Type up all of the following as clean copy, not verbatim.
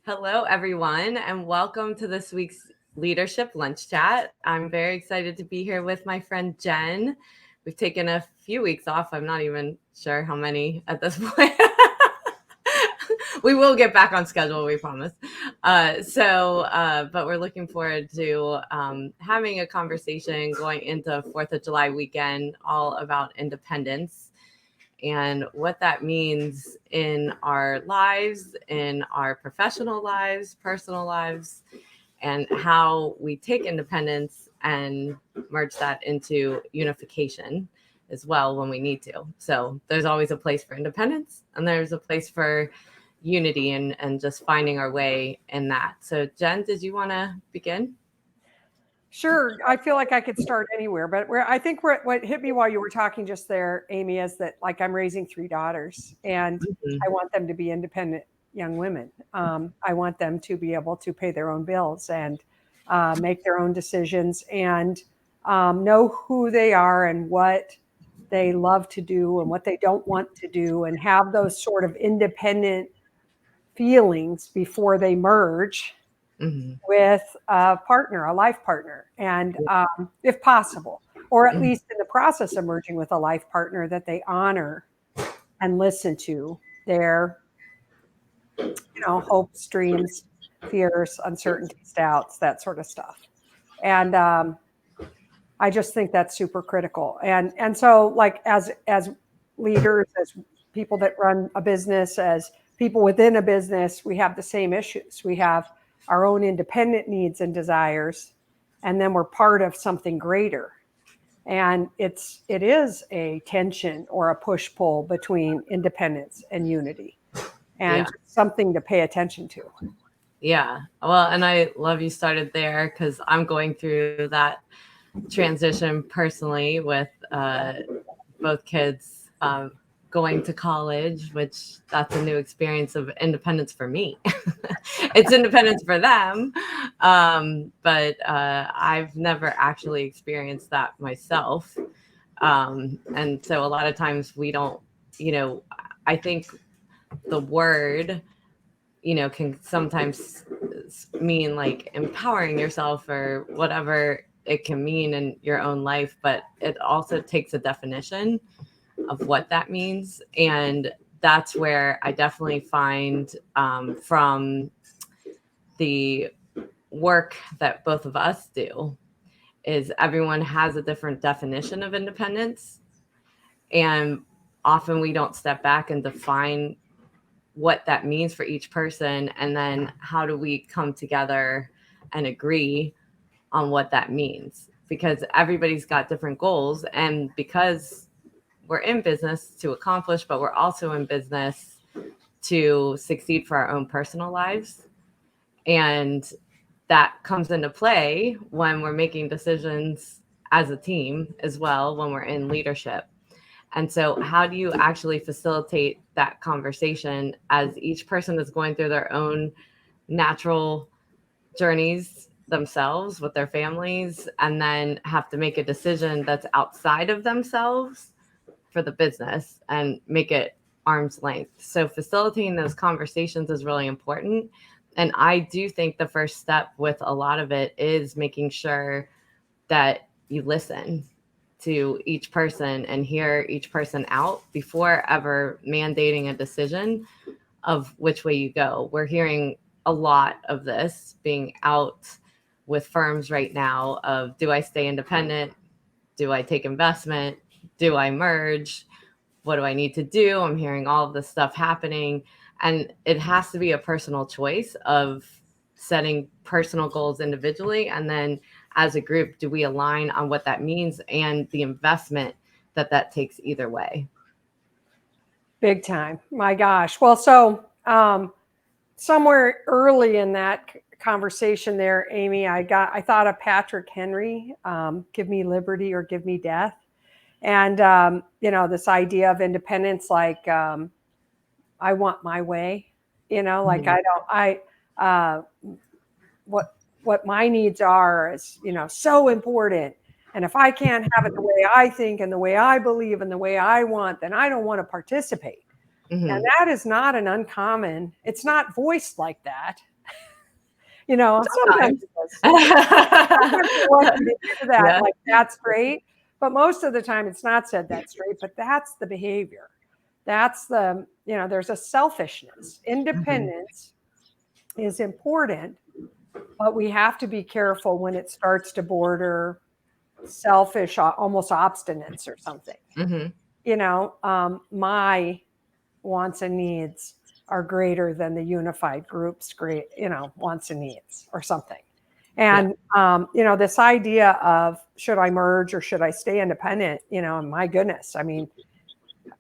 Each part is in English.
Hello, everyone, and welcome to this week's Leadership Lunch Chat. I'm very excited to be here with my friend Jen. We've taken a few weeks off. I'm not even sure how many at this point. We will get back on schedule, we promise. But we're looking forward to having a conversation going into 4th of July weekend all about independence and what that means in our lives, in our professional lives, personal lives, and how we take independence and merge that into unification as well when we need to. So there's always a place for independence and there's a place for unity and just finding our way in that. So Jen, did you want to begin? Sure. I feel like I could start anywhere, but what hit me while you were talking just there, Amy, is that like I'm raising 3 daughters and Mm-hmm. I want them to be independent young women. I want them to be able to pay their own bills and make their own decisions and know who they are and what they love to do and what they don't want to do and have those sort of independent feelings before they merge Mm-hmm. with a partner, a life partner, and if possible, or at least in the process of merging with a life partner, that they honor and listen to their, hopes, dreams, fears, uncertainties, doubts, that sort of stuff. And I just think that's super critical. And so, like as leaders, as people that run a business, as people within a business, we have the same issues. We have our own independent needs and desires, and then we're part of something greater. And it is a tension or a push pull between independence and unity, and Yeah. something to pay attention to. Yeah. Well, and I love you started there because I'm going through that transition personally with both kids going to college, which that's a new experience of independence for me. It's independence for them. But I've never actually experienced that myself. And so a lot of times we don't, you know, I think the word can sometimes mean like empowering yourself or whatever it can mean in your own life, but it also takes a definition of what that means. And that's where I definitely find from the work that both of us do is everyone has a different definition of independence. And often we don't step back and define what that means for each person, and then how do we come together and agree on what that means, because everybody's got different goals, and because we're in business to accomplish, but we're also in business to succeed for our own personal lives. And that comes into play when we're making decisions as a team as well, when we're in leadership. And so, how do you actually facilitate that conversation as each person is going through their own natural journeys themselves with their families, and then have to make a decision that's outside of themselves for the business and make it arm's length? So, facilitating those conversations is really important. And I do think the first step with a lot of it is making sure that you listen to each person and hear each person out before ever mandating a decision of which way you go. We're hearing a lot of this being out with firms right now of, do I stay independent? Do I take investment? Do I merge? What do I need to do? I'm hearing all of this stuff happening. And it has to be a personal choice of setting personal goals individually, and then as a group, do we align on what that means and the investment that takes either way? Big time. My gosh. Well, so somewhere early in that conversation there, Amy, I thought of Patrick Henry, "Give me liberty or give me death," and this idea of independence, like I want my way, like Mhm. I don't, uh, what my needs are is so important. And if I can't have it the way I think and the way I believe and the way I want, then I don't want to participate. And Mhm. that is not an uncommon, it's not voiced like that. Sometimes it is. Sometimes you're lucky to hear that, Yeah. like, that's great. But most of the time it's not said that straight, but that's the behavior. That's there's a selfishness. Independence is important, but we have to be careful when it starts to border selfish, almost obstinance or something. My wants and needs are greater than the unified group's wants and needs or something. And, this idea of should I merge or should I stay independent, my goodness, I mean,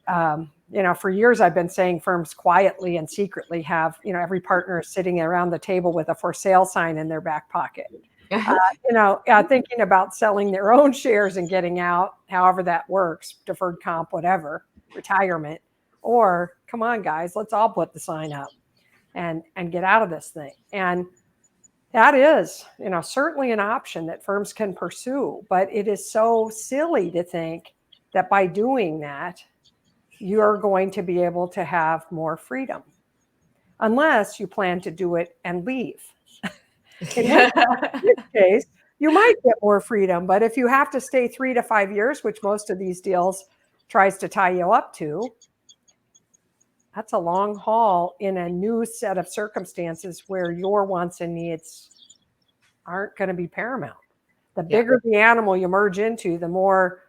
for years I've been saying firms quietly and secretly have, every partner sitting around the table with a for sale sign in their back pocket. Thinking about selling their own shares and getting out, however that works, deferred comp, whatever, retirement, or come on, guys, let's all put the sign up and get out of this thing. And that is, certainly an option that firms can pursue, but it is so silly to think that by doing that, you're going to be able to have more freedom, unless you plan to do it and leave. In this case, you might get more freedom, but if you have to stay 3 to 5 years, which most of these deals tries to tie you up to, that's a long haul in a new set of circumstances where your wants and needs aren't going to be paramount. The bigger the animal you merge into, the more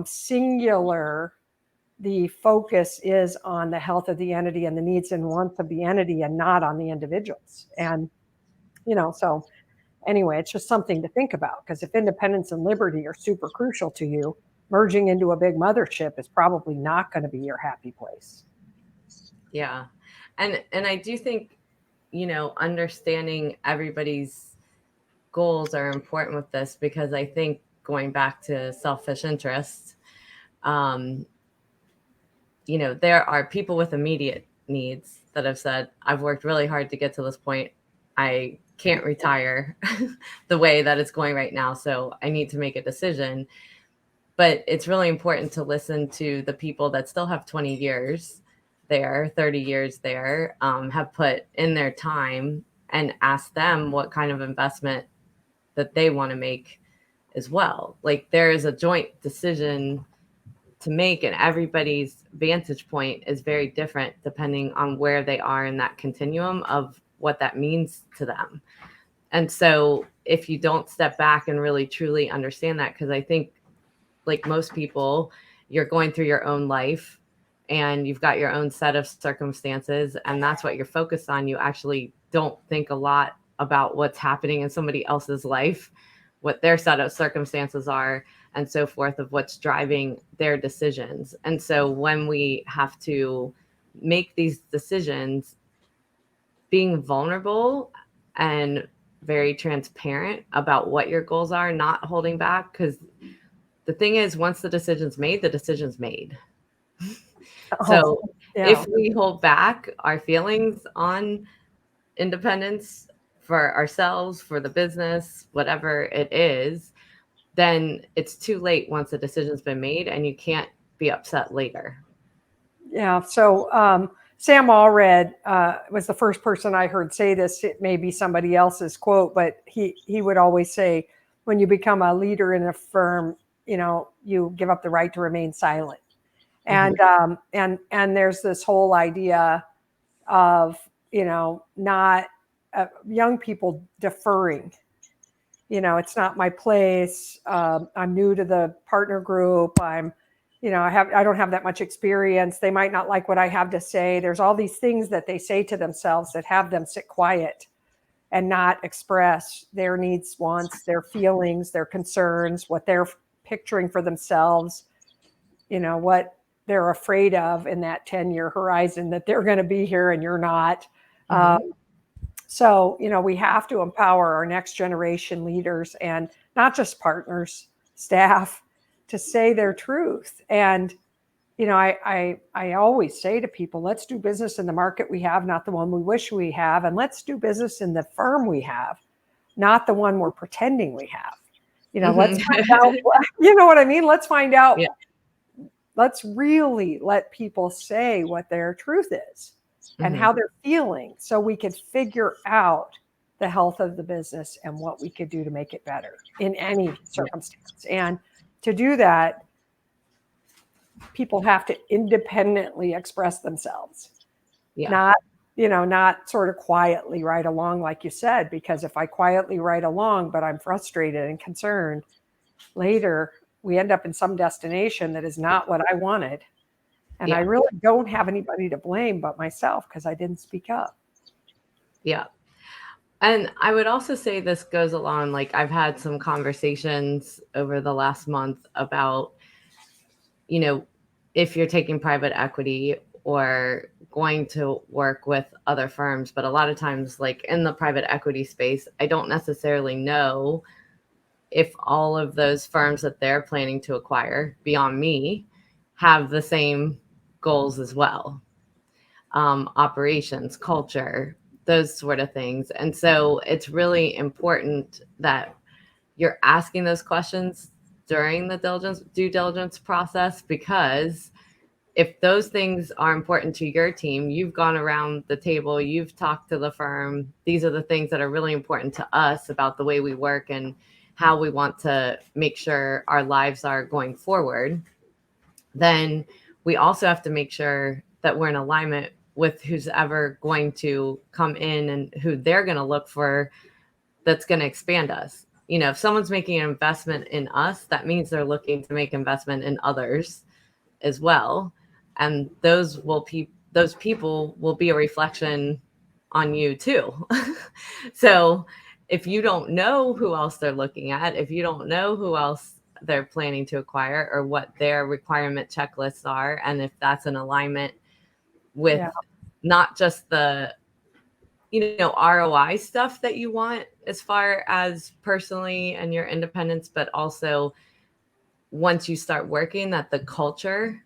singular the focus is on the health of the entity and the needs and wants of the entity and not on the individuals. And, so anyway, it's just something to think about, because if independence and liberty are super crucial to you, merging into a big mothership is probably not going to be your happy place. Yeah. And I do think, understanding everybody's goals are important with this, because I think going back to selfish interests, there are people with immediate needs that have said, I've worked really hard to get to this point. I can't retire the way that it's going right now. So I need to make a decision. But it's really important to listen to the people that still have 20 years there, 30 years there, have put in their time, and ask them what kind of investment that they want to make as well. Like, there is a joint decision to make, and everybody's vantage point is very different depending on where they are in that continuum of what that means to them. And so if you don't step back and really truly understand that, because I think, like most people, you're going through your own life and you've got your own set of circumstances, and that's what you're focused on. You actually don't think a lot about what's happening in somebody else's life, what their set of circumstances are, and so forth, of what's driving their decisions. And so when we have to make these decisions, being vulnerable and very transparent about what your goals are, not holding back, because the thing is, once the decision's made, the decision's made. So if we hold back our feelings on independence for ourselves, for the business, whatever it is, then it's too late once the decision's been made, and you can't be upset later. Yeah. So Sam Allred was the first person I heard say this. It may be somebody else's quote, but he would always say, when you become a leader in a firm, you give up the right to remain silent. And there's this whole idea of, not young people deferring. It's not my place. I'm new to the partner group. I don't have that much experience. They might not like what I have to say. There's all these things that they say to themselves that have them sit quiet and not express their needs, wants, their feelings, their concerns, what they're picturing for themselves, what they're afraid of in that 10-year horizon, that they're going to be here and you're not. So, we have to empower our next generation leaders, and not just partners, staff, to say their truth. And, I always say to people, let's do business in the market we have, not the one we wish we have. And let's do business in the firm we have, not the one we're pretending we have. Let's find out, you know what I mean? Let's find out. Yeah. Let's really let people say what their truth is and how they're feeling, so we could figure out the health of the business and what we could do to make it better in any circumstance. And to do that, people have to independently express themselves, not sort of quietly write along, like you said, because if I quietly write along, but I'm frustrated and concerned, later we end up in some destination that is not what I wanted. And I really don't have anybody to blame but myself because I didn't speak up. Yeah. And I would also say this goes along, like I've had some conversations over the last month about, if you're taking private equity or going to work with other firms, but a lot of times, like in the private equity space, I don't necessarily know if all of those firms that they're planning to acquire beyond me have the same goals as well. Operations, culture, those sort of things. And so it's really important that you're asking those questions during the due diligence process, because if those things are important to your team, you've gone around the table, you've talked to the firm, these are the things that are really important to us about the way we work and how we want to make sure our lives are going forward, then we also have to make sure that we're in alignment with who's ever going to come in and who they're going to look for that's going to expand us. If someone's making an investment in us, that means they're looking to make investment in others as well. And those people will be a reflection on you too. So if you don't know who else they're looking at, if you don't know who else they're planning to acquire or what their requirement checklists are, and if that's in alignment with not just the ROI stuff that you want as far as personally and your independence, but also once you start working, that the culture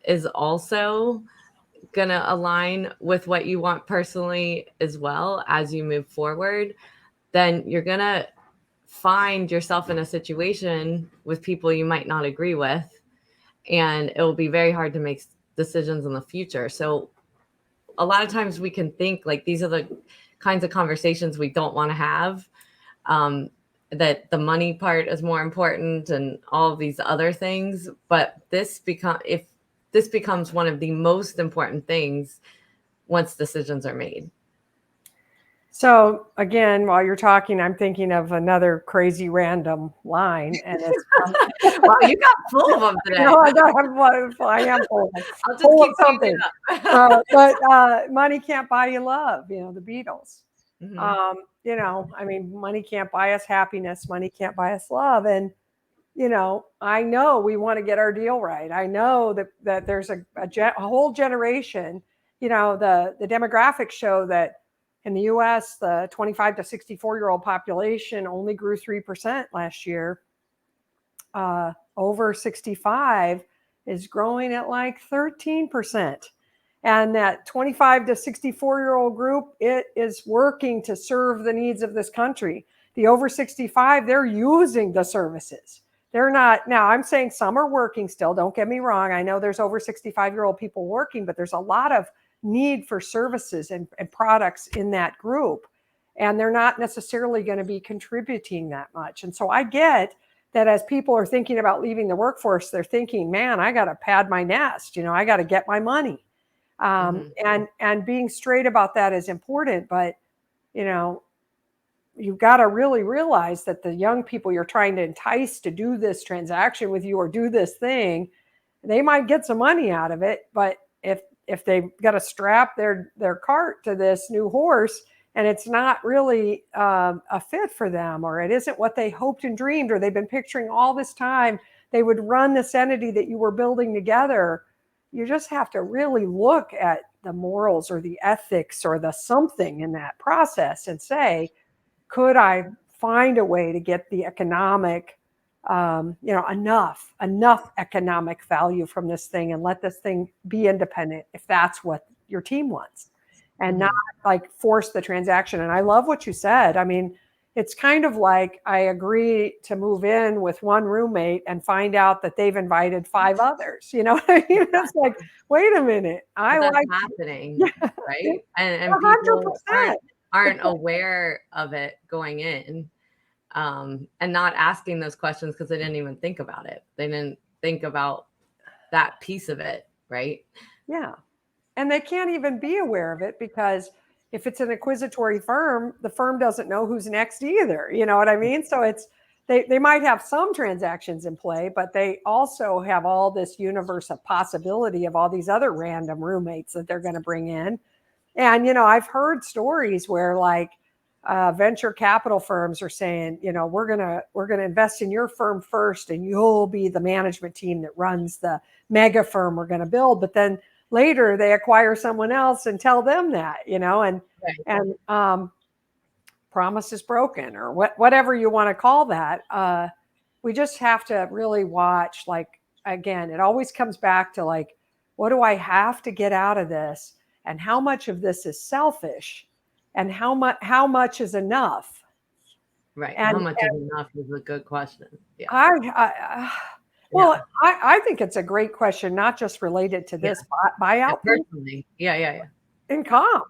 is also going to align with what you want personally as well as you move forward, then you're going to find yourself in a situation with people you might not agree with, and it will be very hard to make decisions in the future. So a lot of times we can think like these are the kinds of conversations we don't want to have, that the money part is more important and all of these other things. But if this becomes one of the most important things once decisions are made. So again, while you're talking, I'm thinking of another crazy random line, and it's wow, you got full of them today. No, I am full of them. I'll just keep something. But money can't buy you love. The Beatles. Mm-hmm. Money can't buy us happiness. Money can't buy us love. And I know we want to get our deal right. I know that there's a whole generation. The demographics show that in the U.S., the 25 to 64-year-old population only grew 3% last year. Over 65 is growing at like 13%. And that 25 to 64-year-old group, it is working to serve the needs of this country. The over 65, they're using the services. They're not. Now, I'm saying some are working still. Don't get me wrong. I know there's over 65-year-old people working, but there's a lot of need for services and products in that group. And they're not necessarily going to be contributing that much. And so I get that as people are thinking about leaving the workforce, they're thinking, man, I got to pad my nest. I got to get my money. And being straight about that is important. But, you've got to really realize that the young people you're trying to entice to do this transaction with you or do this thing, they might get some money out of it. But if they've got to strap their cart to this new horse and it's not really a fit for them, or it isn't what they hoped and dreamed, or they've been picturing all this time they would run this entity that you were building together, you just have to really look at the morals or the ethics or the something in that process and say, could I find a way to get the economic, enough economic value from this thing and let this thing be independent if that's what your team wants, and not like force the transaction. And I love what you said. It's kind of like I agree to move in with one roommate and find out that they've invited 5 others. You know what I mean? It's like, wait a minute. That's happening, right? And 100%. aren't aware of it going in, and not asking those questions because they didn't even think about it. They didn't think about that piece of it, right? Yeah. And they can't even be aware of it because if it's an acquisitory firm, the firm doesn't know who's next either. You know what I mean? So it's they might have some transactions in play, but they also have all this universe of possibility of all these other random roommates that they're going to bring in. And I've heard stories where like venture capital firms are saying, we're gonna invest in your firm first, and you'll be the management team that runs the mega firm we're going to build. But then later they acquire someone else and tell them that, and Right. and promise is broken, or whatever you want to call that. We just have to really watch. Like, again, it always comes back to like, what do I have to get out of this, and how much of this is selfish, and how much is enough. Right. How And much is enough is a good question. Yeah. well, Yeah. I think it's a great question, not just related to Yeah. this buyout piece, Personally. Yeah. in comp.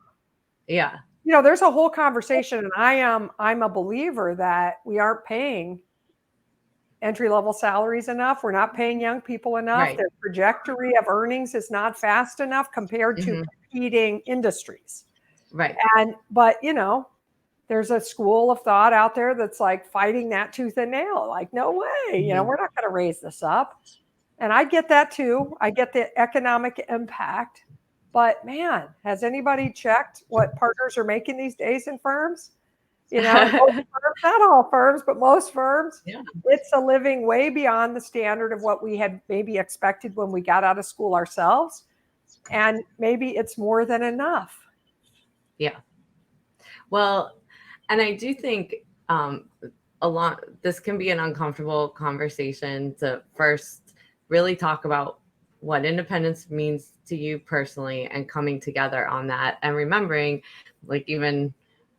Yeah. There's a whole conversation, and I'm a believer that we aren't paying entry-level salaries enough. We're not paying young people enough. Right. Their trajectory of earnings is not fast enough compared to competing industries. Right. But there's a school of thought out there that's like fighting that tooth and nail. Like, no way, we're not going to raise this up. And I get that too. I get the economic impact. But man, has anybody checked what partners are making these days in firms? Most firms, not all firms, but most firms, Yeah. it's a living way beyond the standard of what we had maybe expected when we got out of school ourselves. And maybe it's more than enough. Yeah. Well, and I do think this can be an uncomfortable conversation to first really talk about what independence means to you personally, and coming together on that, and remembering, like, even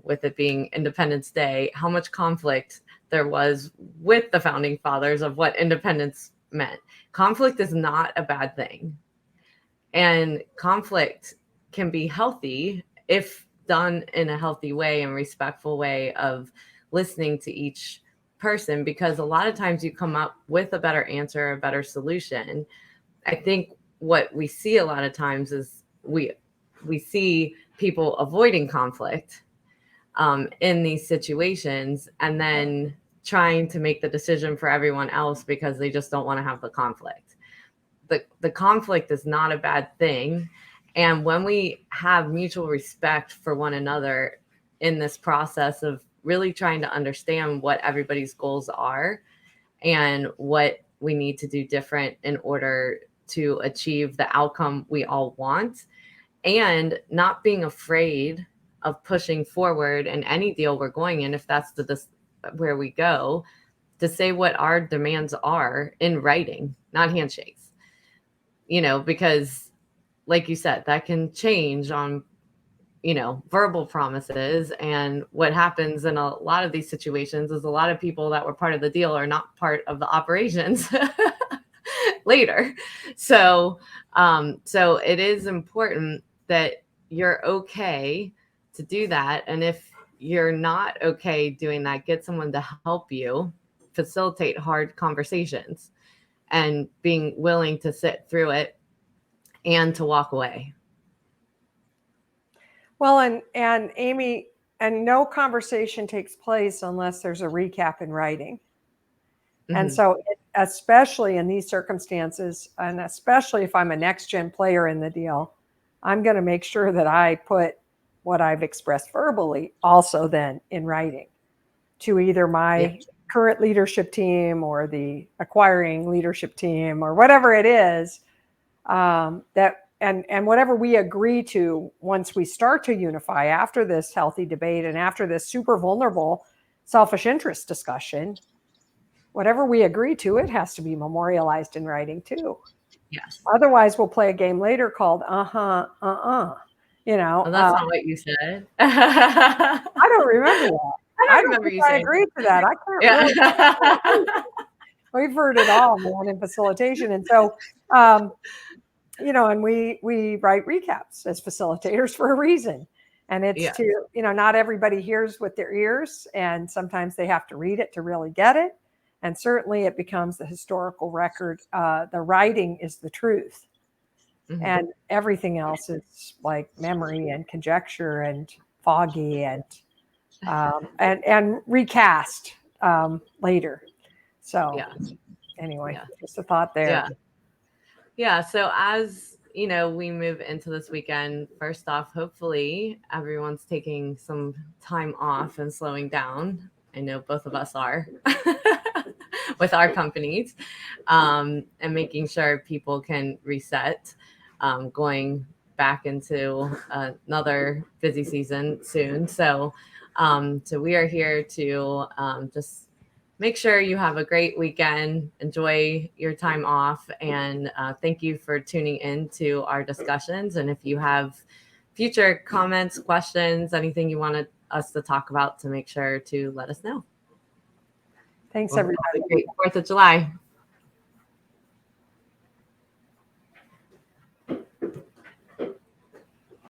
with it being Independence Day, how much conflict there was with the founding fathers of what independence meant. Conflict is not a bad thing, and conflict can be healthy if done in a healthy way and respectful way of listening to each person, because a lot of times you come up with a better answer, a better solution. I think what we see a lot of times is we see people avoiding conflict in these situations, and then trying to make the decision for everyone else because they just don't want to have the conflict. The conflict is not a bad thing. And when we have mutual respect for one another in this process of really trying to understand what everybody's goals are and what we need to do different in order to achieve the outcome we all want, and not being afraid of pushing forward in any deal we're going in, if that's where we go, to say what our demands are in writing, not handshakes, because like you said, that can change on, verbal promises. And what happens in a lot of these situations is a lot of people that were part of the deal are not part of the operations later. So it is important that you're okay to do that. And if you're not okay doing that, get someone to help you facilitate hard conversations, and being willing to sit through it and to walk away. Well, and Amy, and no conversation takes place unless there's a recap in writing. Mm-hmm. And so, especially in these circumstances, and especially if I'm a next gen player in the deal, I'm going to make sure that I put what I've expressed verbally also then in writing to either my current leadership team or the acquiring leadership team or whatever it is, and whatever we agree to once we start to unify after this healthy debate and after this super vulnerable selfish interest discussion, whatever we agree to, it has to be memorialized in writing too. Yes. Otherwise, we'll play a game later called Well, that's not what you said. I don't remember that. I don't think I agreed to that. I can't really. We've heard it all, man, in facilitation. And so, and we write recaps as facilitators for a reason. And it's Yeah. to, not everybody hears with their ears, and sometimes they have to read it to really get it. And certainly it becomes the historical record. The writing is the truth. Mhm. And everything else is like memory and conjecture and foggy and recast later. So Yeah. anyway, Yeah. just a thought there. Yeah. Yeah. So as we move into this weekend, first off, hopefully everyone's taking some time off and slowing down. I know both of us are with our companies, and making sure people can reset, going back into another busy season soon. So we are here to just make sure you have a great weekend, enjoy your time off, and thank you for tuning in to our discussions. And if you have future comments, questions, anything you wanted us to talk about, to make sure to let us know. Thanks, Well, have everybody. a great 4th of July.